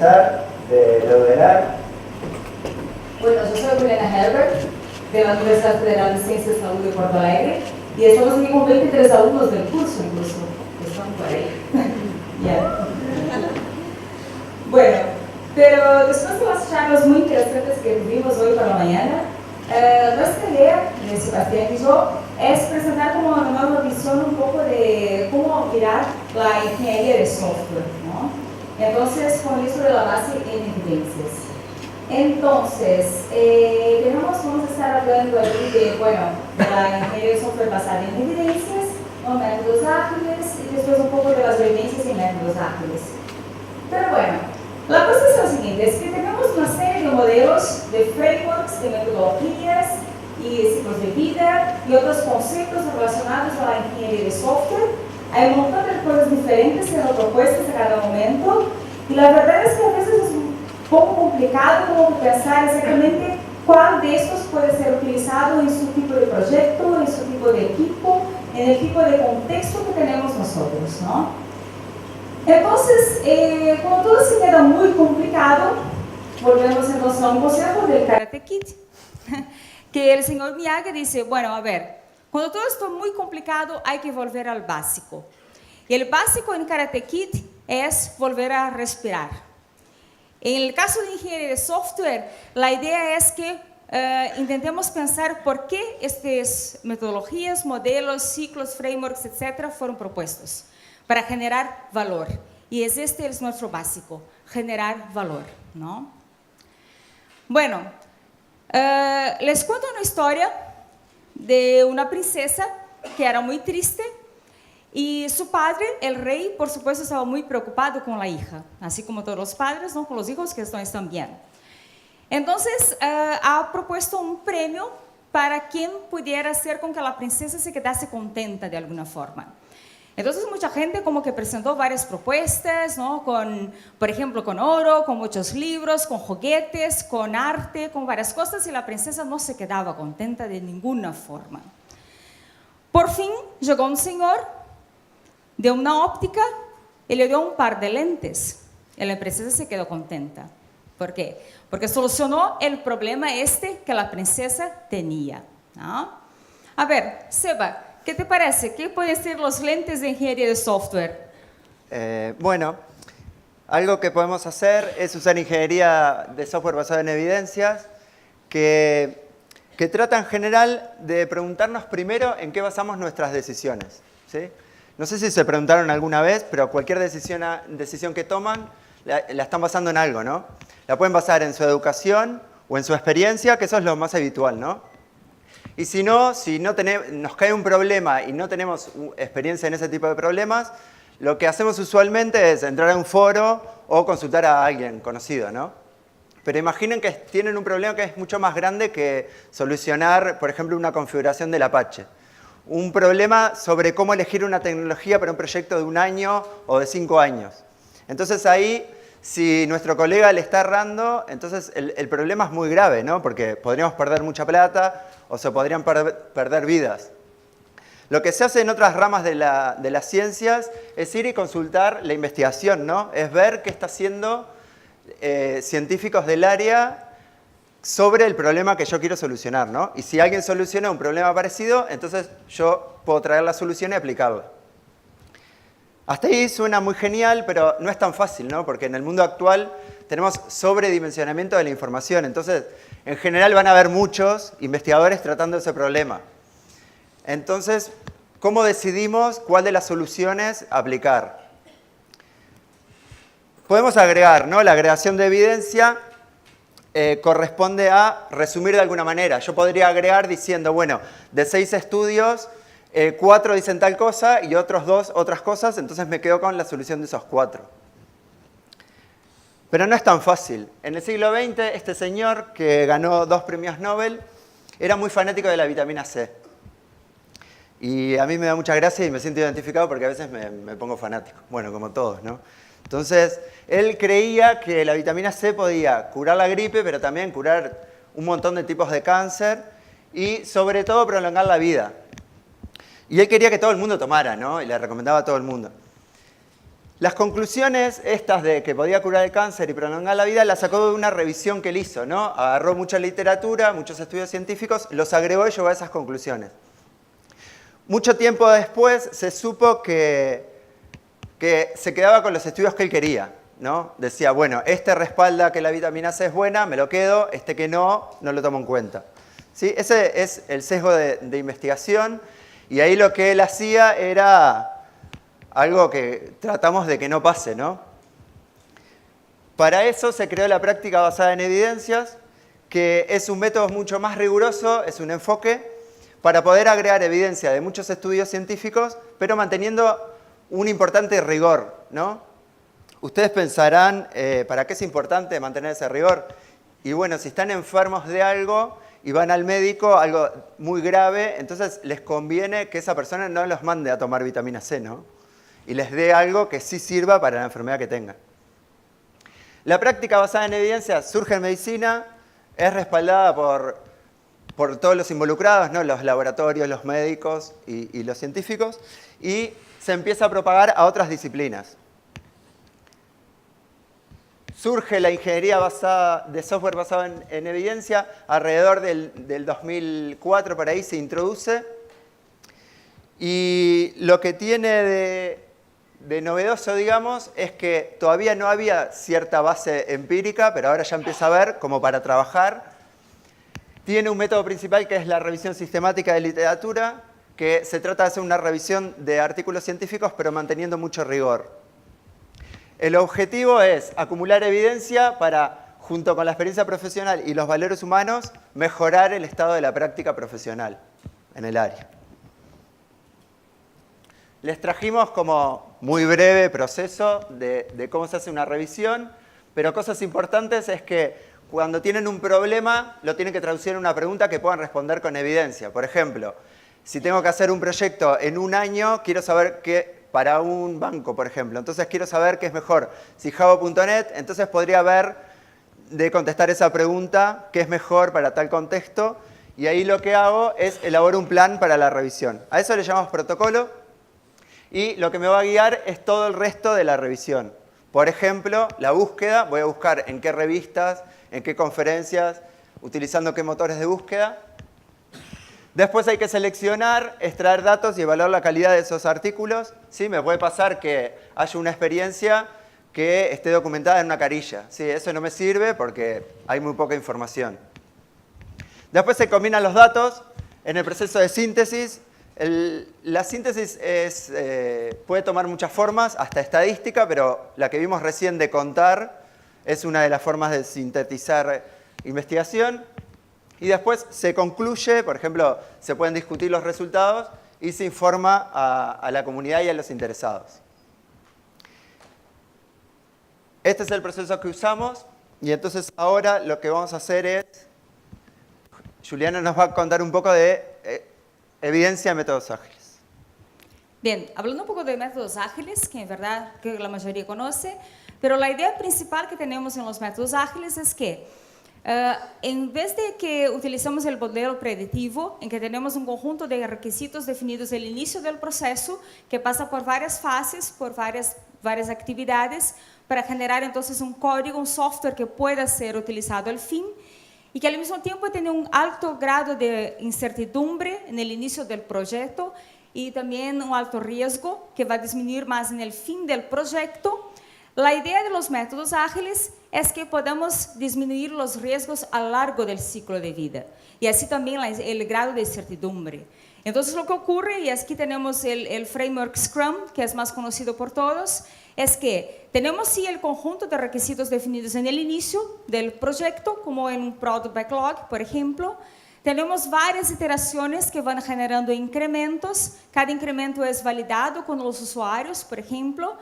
comenzar de Laudelar. Bueno, yo soy Juliana Herbert, de la Universidad Federal de Ciencias de Salud de Porto Alegre, y estamos aquí con 23 alumnos del curso incluso, que están por ahí. Yeah. Bueno, pero después de las charlas muy interesantes que tuvimos hoy por la mañana, nuestra idea, de Sebastián y yo, es presentar como una nueva visión un poco de cómo mirar la ingeniería de software, ¿no? Entonces, con esto de la base en evidencias. Entonces, vamos a estar hablando aquí de, bueno, de la ingeniería de software basada en evidencias, ¿no? Métodos ágiles, y después un poco de las evidencias y métodos ágiles. Pero bueno, la cosa es la siguiente, es que tenemos una serie de modelos, de frameworks, de metodologías y ciclos de vida y otros conceptos relacionados a la ingeniería de software. Hay un montón de cosas diferentes siendo propuestas a cada momento, y la verdad es que a veces es un poco complicado como pensar exactamente cuál de estos puede ser utilizado en su tipo de proyecto, en su tipo de equipo, en el tipo de contexto que tenemos nosotros, ¿no? Entonces, como todo se queda muy complicado, volvemos entonces a un consejo del Karate Kid, que el señor Miyagi dice, bueno, a ver, cuando todo esto es muy complicado hay que volver al básico. Y el básico en Karate Kid es volver a respirar. En el caso de ingeniería de software, la idea es que intentemos pensar por qué estas metodologías, modelos, ciclos, frameworks, etcétera, fueron propuestos. Para generar valor. Y este es nuestro básico, generar valor, ¿no? Bueno, les cuento una historia de una princesa que era muy triste y su padre, el rey, por supuesto, estaba muy preocupado con la hija, así como todos los padres, ¿no? Con los hijos que están bien. Entonces, ha propuesto un premio para quien pudiera hacer con que la princesa se quedase contenta de alguna forma. Entonces, mucha gente como que presentó varias propuestas, ¿no? Por ejemplo, con oro, con muchos libros, con juguetes, con arte, con varias cosas, y la princesa no se quedaba contenta de ninguna forma. Por fin, llegó un señor de una óptica y le dio un par de lentes, y la princesa se quedó contenta. ¿Por qué? Porque solucionó el problema que la princesa tenía, ¿no? A ver, Seba, ¿qué te parece? ¿Qué pueden ser los lentes de ingeniería de software? Bueno, algo que podemos hacer es usar ingeniería de software basada en evidencias que trata en general de preguntarnos primero en qué basamos nuestras decisiones, ¿sí? No sé si se preguntaron alguna vez, pero cualquier decisión que toman la están basando en algo, ¿no? La pueden basar en su educación o en su experiencia, que eso es lo más habitual, ¿no? Y si nos cae un problema y no tenemos experiencia en ese tipo de problemas, lo que hacemos usualmente es entrar a un foro o consultar a alguien conocido, ¿no? Pero imaginen que tienen un problema que es mucho más grande que solucionar, por ejemplo, una configuración del Apache. Un problema sobre cómo elegir una tecnología para un proyecto de 1 año o de 5 años. Entonces ahí, si nuestro colega le está errando, entonces el problema es muy grave, ¿no? Porque podríamos perder mucha plata o se podrían perder vidas. Lo que se hace en otras ramas de las ciencias es ir y consultar la investigación, ¿no? Es ver qué está haciendo científicos del área sobre el problema que yo quiero solucionar, ¿no? Y si alguien soluciona un problema parecido, entonces yo puedo traer la solución y aplicarla. Hasta ahí suena muy genial, pero no es tan fácil, ¿no? Porque en el mundo actual tenemos sobredimensionamiento de la información. Entonces, en general van a haber muchos investigadores tratando ese problema. Entonces, ¿cómo decidimos cuál de las soluciones aplicar? Podemos agregar, ¿no? La agregación de evidencia corresponde a resumir de alguna manera. Yo podría agregar diciendo, bueno, de 6 estudios, 4 dicen tal cosa y otros 2 otras cosas, entonces me quedo con la solución de esos 4. Pero no es tan fácil. En el siglo XX, este señor que ganó 2 premios Nobel era muy fanático de la vitamina C. Y a mí me da mucha gracia y me siento identificado porque a veces me pongo fanático. Bueno, como todos, ¿no? Entonces, él creía que la vitamina C podía curar la gripe, pero también curar un montón de tipos de cáncer y, sobre todo, prolongar la vida. Y él quería que todo el mundo tomara, ¿no? Y le recomendaba a todo el mundo. Las conclusiones estas de que podía curar el cáncer y prolongar la vida las sacó de una revisión que él hizo, ¿no? Agarró mucha literatura, muchos estudios científicos, los agregó y llegó a esas conclusiones. Mucho tiempo después se supo que se quedaba con los estudios que él quería, ¿no? Decía, bueno, este respalda que la vitamina C es buena, me lo quedo, este que no lo tomo en cuenta. ¿Sí? Ese es el sesgo de investigación, y ahí lo que él hacía era algo que tratamos de que no pase, ¿no? Para eso se creó la práctica basada en evidencias, que es un método mucho más riguroso, es un enfoque para poder agregar evidencia de muchos estudios científicos, pero manteniendo un importante rigor, ¿no? Ustedes pensarán, ¿para qué es importante mantener ese rigor? Y bueno, si están enfermos de algo y van al médico, algo muy grave, entonces les conviene que esa persona no los mande a tomar vitamina C, ¿no? Y les dé algo que sí sirva para la enfermedad que tengan. La práctica basada en evidencia surge en medicina, es respaldada por todos los involucrados, ¿no? Los laboratorios, los médicos y los científicos, y se empieza a propagar a otras disciplinas. Surge la ingeniería de software basado en evidencia, alrededor del 2004 por ahí se introduce, y lo que tiene de novedoso, digamos, es que todavía no había cierta base empírica, pero ahora ya empieza a haber como para trabajar. Tiene un método principal que es la revisión sistemática de literatura, que se trata de hacer una revisión de artículos científicos, pero manteniendo mucho rigor. El objetivo es acumular evidencia para, junto con la experiencia profesional y los valores humanos, mejorar el estado de la práctica profesional en el área. Les trajimos como muy breve proceso de cómo se hace una revisión, pero cosas importantes es que cuando tienen un problema lo tienen que traducir en una pregunta que puedan responder con evidencia. Por ejemplo, si tengo que hacer un proyecto en un año, quiero saber qué, para un banco, por ejemplo, entonces quiero saber qué es mejor. Si Java.net, entonces podría ver de contestar esa pregunta, qué es mejor para tal contexto, y ahí lo que hago es elaborar un plan para la revisión. A eso le llamamos protocolo. Y lo que me va a guiar es todo el resto de la revisión. Por ejemplo, la búsqueda, voy a buscar en qué revistas, en qué conferencias, utilizando qué motores de búsqueda. Después hay que seleccionar, extraer datos y evaluar la calidad de esos artículos. ¿Sí? Me puede pasar que haya una experiencia que esté documentada en una carilla. ¿Sí? Eso no me sirve porque hay muy poca información. Después se combinan los datos en el proceso de síntesis. La síntesis puede tomar muchas formas, hasta estadística, pero la que vimos recién de contar es una de las formas de sintetizar investigación. Y después se concluye, por ejemplo, se pueden discutir los resultados y se informa a la comunidad y a los interesados. Este es el proceso que usamos, y entonces ahora lo que vamos a hacer es, Juliana nos va a contar un poco de evidencia de métodos ágiles. Bien, hablando un poco de métodos ágiles, que en verdad creo que la mayoría conoce, pero la idea principal que tenemos en los métodos ágiles es que en vez de que utilizamos el modelo predictivo, en que tenemos un conjunto de requisitos definidos al inicio del proceso, que pasa por varias fases, por varias actividades, para generar entonces un código, un software que pueda ser utilizado al fin, y que al mismo tiempo tiene un alto grado de incertidumbre en el inicio del proyecto y también un alto riesgo que va a disminuir más en el fin del proyecto. La idea de los métodos ágiles es que podamos disminuir los riesgos a lo largo del ciclo de vida y así también el grado de incertidumbre. Entonces lo que ocurre, y aquí tenemos el framework Scrum, que es más conocido por todos, es que tenemos sí el conjunto de requisitos definidos en el inicio del proyecto, como en un Product Backlog, por ejemplo. Tenemos varias iteraciones que van generando incrementos, cada incremento es validado con los usuarios, por ejemplo,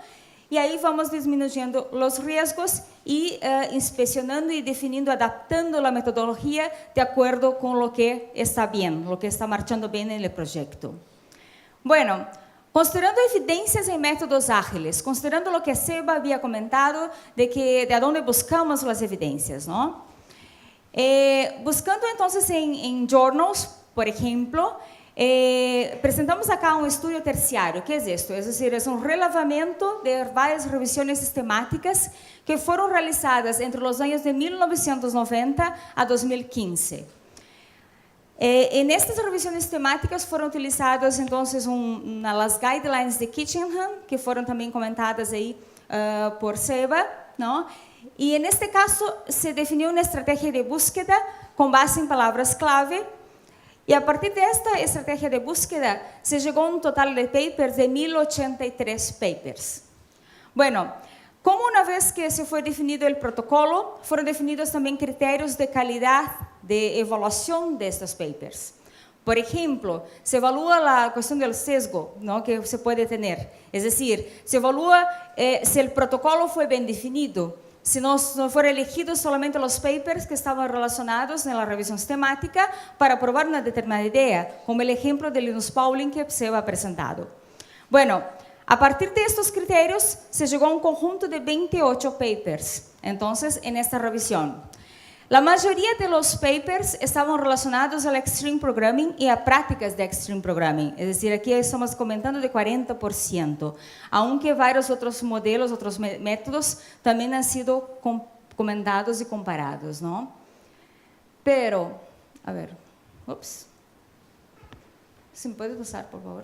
y ahí vamos disminuyendo los riesgos y inspeccionando y definiendo, adaptando la metodología de acuerdo con lo que está bien, lo que está marchando bien en el proyecto. Bueno, considerando evidencias en métodos ágiles, considerando lo que Seba había comentado de dónde buscamos las evidencias, ¿no? Buscando entonces en journals, por ejemplo, presentamos acá un estudio terciario. ¿Qué es esto? Es decir, es un relevamiento de varias revisiones sistemáticas que fueron realizadas entre los años de 1990 a 2015. En estas revisiones temáticas fueron utilizadas entonces las guidelines de Kitchenham, que fueron también comentadas ahí por Seba, ¿no? Y en este caso se definió una estrategia de búsqueda con base en palabras clave. Y a partir de esta estrategia de búsqueda se llegó a un total de papers de 1083 papers. Bueno, como una vez que se fue definido el protocolo, fueron definidos también criterios de calidad de evaluación de estos papers. Por ejemplo, se evalúa la cuestión del sesgo, ¿no?, que se puede tener. Es decir, se evalúa si el protocolo fue bien definido, si no fueron elegidos solamente los papers que estaban relacionados en la revisión sistemática para probar una determinada idea, como el ejemplo de Linus Pauling que se ha presentado. Bueno, a partir de estos criterios se llegó a un conjunto de 28 papers, entonces, en esta revisión. La mayoría de los papers estaban relacionados al Extreme Programming y a prácticas de Extreme Programming. Es decir, aquí estamos comentando de 40%, aunque varios otros modelos, otros métodos también han sido comentados y comparados, ¿no? Pero, a ver, ups. ¿Se me puede usar, por favor?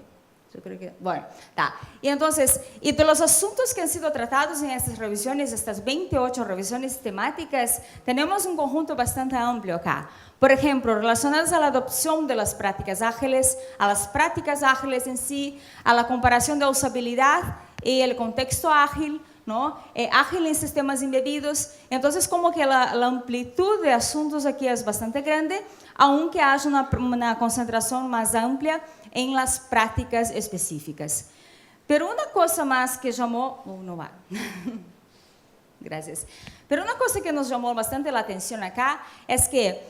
Yo creo que, bueno, está. Y entonces, y de los asuntos que han sido tratados en estas revisiones, estas 28 revisiones temáticas, tenemos un conjunto bastante amplio acá. Por ejemplo, relacionadas a la adopción de las prácticas ágiles, a las prácticas ágiles en sí, a la comparación de usabilidad y el contexto ágil, ¿no? Ágil en sistemas embebidos. Entonces, como que la amplitud de asuntos aquí es bastante grande, aunque haya una concentración más amplia en las prácticas específicas. Pero una cosa más que llamó... Oh, no va. Gracias. Pero una cosa que nos llamó bastante la atención acá es que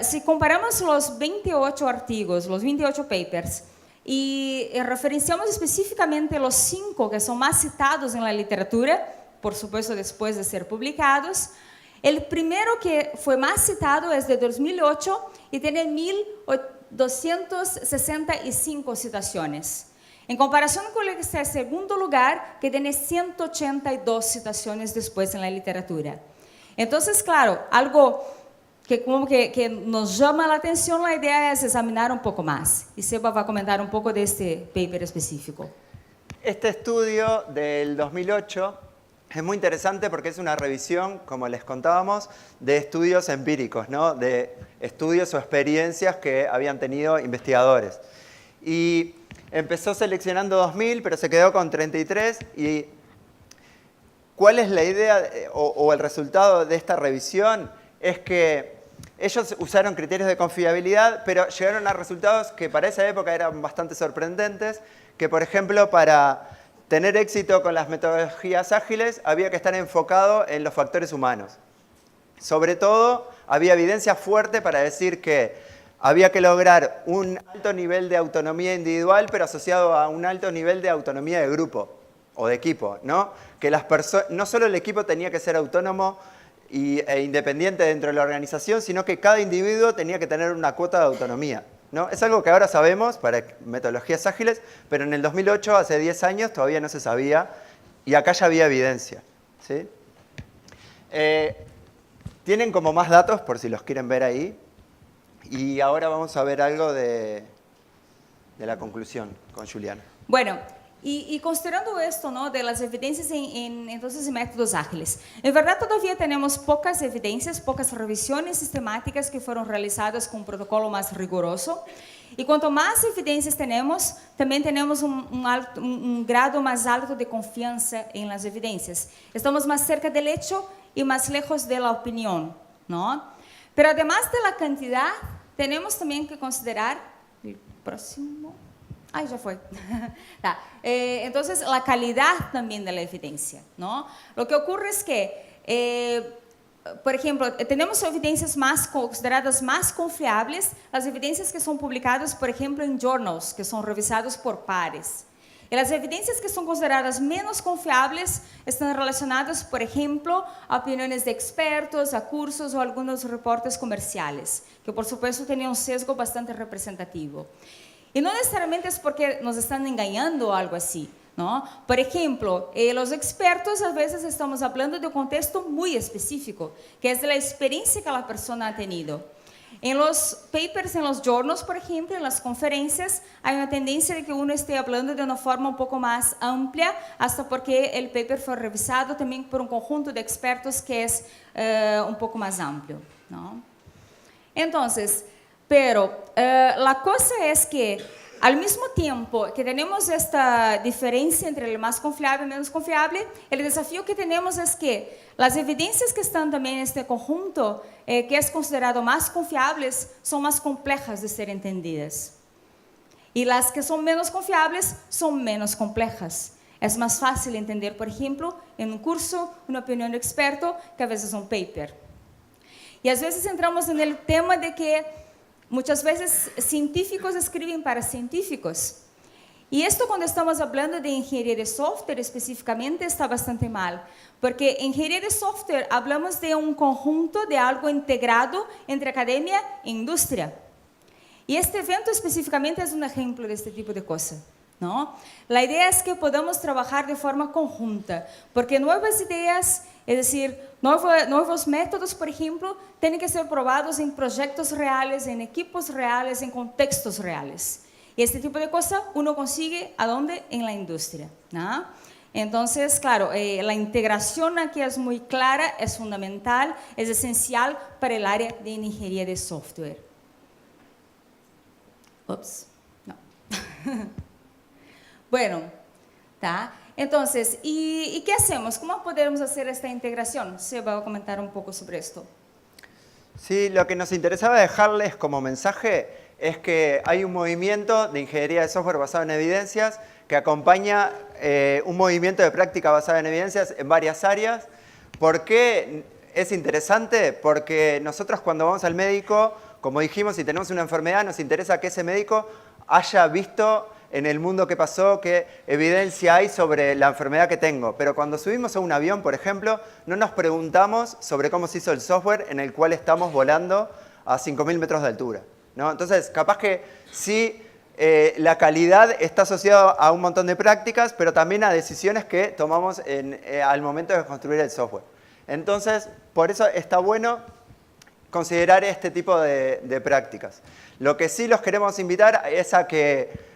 si comparamos los 28 artículos, los 28 papers, y referenciamos específicamente los 5 que son más citados en la literatura, por supuesto después de ser publicados, el primero que fue más citado es de 2008 y tiene 1.265 citaciones, en comparación con el segundo lugar, que tiene 182 citaciones después en la literatura. Entonces, claro, algo que como que nos llama la atención, la idea es examinar un poco más. Y Seba va a comentar un poco de este paper específico. Este estudio del 2008 es muy interesante porque es una revisión, como les contábamos, de estudios empíricos, ¿no? De estudios o experiencias que habían tenido investigadores. Y empezó seleccionando 2.000, pero se quedó con 33. ¿Y cuál es la idea o el resultado de esta revisión? Es que ellos usaron criterios de confiabilidad, pero llegaron a resultados que para esa época eran bastante sorprendentes, que por ejemplo para tener éxito con las metodologías ágiles había que estar enfocado en los factores humanos. Sobre todo, había evidencia fuerte para decir que había que lograr un alto nivel de autonomía individual, pero asociado a un alto nivel de autonomía de grupo o de equipo, ¿no? Que no solo el equipo tenía que ser autónomo e independiente dentro de la organización, sino que cada individuo tenía que tener una cuota de autonomía, ¿no? Es algo que ahora sabemos para metodologías ágiles, pero en el 2008, hace 10 años, todavía no se sabía y acá ya había evidencia, ¿sí? Tienen como más datos por si los quieren ver ahí. Y ahora vamos a ver algo de la conclusión con Juliana. Bueno, y considerando esto, ¿no?, de las evidencias entonces en métodos ágiles, en verdad todavía tenemos pocas evidencias, pocas revisiones sistemáticas que fueron realizadas con un protocolo más riguroso. Y cuanto más evidencias tenemos, también tenemos un grado más alto de confianza en las evidencias. Estamos más cerca del hecho y más lejos de la opinión, ¿no? Pero además de la cantidad, tenemos también que considerar el próximo. Ay, ya fue. Entonces, la calidad también de la evidencia, ¿no? Lo que ocurre es que, por ejemplo, tenemos evidencias consideradas más confiables, las evidencias que son publicadas, por ejemplo, en journals, que son revisados por pares. Y las evidencias que son consideradas menos confiables están relacionadas, por ejemplo, a opiniones de expertos, a cursos o algunos reportes comerciales, que por supuesto tenían un sesgo bastante representativo. Y no necesariamente es porque nos están engañando o algo así, ¿no? Por ejemplo, los expertos a veces estamos hablando de un contexto muy específico, que es de la experiencia que la persona ha tenido. En los papers, en los journals, por ejemplo, en las conferencias, hay una tendencia de que uno esté hablando de una forma un poco más amplia, hasta porque el paper fue revisado también por un conjunto de expertos que es un poco más amplio, ¿no? Entonces, pero la cosa es que al mismo tiempo que tenemos esta diferencia entre el más confiable y menos confiable, el desafío que tenemos es que las evidencias que están también en este conjunto, que es considerado más confiables, son más complejas de ser entendidas. Y las que son menos confiables son menos complejas. Es más fácil entender, por ejemplo, en un curso, una opinión de experto, que a veces un paper. Y a veces entramos en el tema de que muchas veces científicos escriben para científicos. Y esto cuando estamos hablando de ingeniería de software específicamente está bastante mal, porque en ingeniería de software hablamos de un conjunto de algo integrado entre academia e industria. Y este evento específicamente es un ejemplo de este tipo de cosas, ¿no? La idea es que podamos trabajar de forma conjunta, porque nuevas ideas, es decir, nuevos métodos, por ejemplo, tienen que ser probados en proyectos reales, en equipos reales, en contextos reales. Y este tipo de cosas uno consigue, ¿a dónde? En la industria, ¿no? Entonces, claro, la integración aquí es muy clara, es fundamental, es esencial para el área de ingeniería de software. Ups, no. Bueno, ¿tá? Entonces, ¿y qué hacemos? ¿Cómo podemos hacer esta integración? Se va a comentar un poco sobre esto. Sí, lo que nos interesaba dejarles como mensaje es que hay un movimiento de ingeniería de software basado en evidencias que acompaña un movimiento de práctica basada en evidencias en varias áreas. ¿Por qué es interesante? Porque nosotros cuando vamos al médico, como dijimos, si tenemos una enfermedad, nos interesa que ese médico haya visto en el mundo qué pasó, qué evidencia hay sobre la enfermedad que tengo. Pero cuando subimos a un avión, por ejemplo, no nos preguntamos sobre cómo se hizo el software en el cual estamos volando a 5.000 metros de altura, ¿no? Entonces, capaz que sí, la calidad está asociada a un montón de prácticas, pero también a decisiones que tomamos al momento de construir el software. Entonces, por eso está bueno considerar este tipo de prácticas. Lo que sí los queremos invitar es a que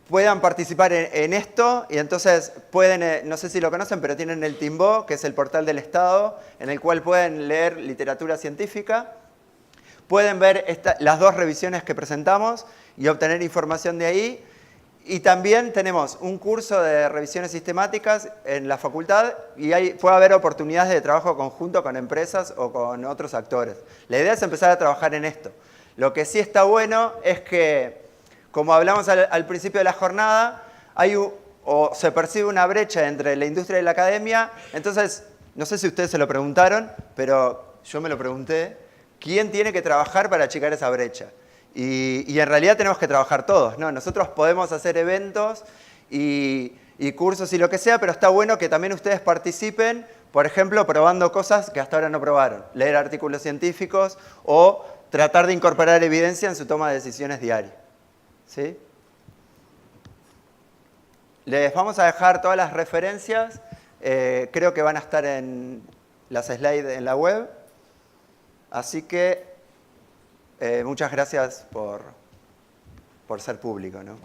puedan participar en esto y entonces pueden, no sé si lo conocen, pero tienen el Timbó, que es el portal del Estado, en el cual pueden leer literatura científica, pueden ver las dos revisiones que presentamos y obtener información de ahí. Y también tenemos un curso de revisiones sistemáticas en la facultad y puede haber oportunidades de trabajo conjunto con empresas o con otros actores. La idea es empezar a trabajar en esto. Lo que sí está bueno es que, como hablamos al principio de la jornada, se percibe una brecha entre la industria y la academia. Entonces, no sé si ustedes se lo preguntaron, pero yo me lo pregunté. ¿Quién tiene que trabajar para achicar esa brecha? Y en realidad tenemos que trabajar todos, ¿no? Nosotros podemos hacer eventos y cursos y lo que sea, pero está bueno que también ustedes participen, por ejemplo, probando cosas que hasta ahora no probaron. Leer artículos científicos o tratar de incorporar evidencia en su toma de decisiones diaria. ¿Sí? Les vamos a dejar todas las referencias, creo que van a estar en las slides en la web, así que muchas gracias por ser público, ¿no?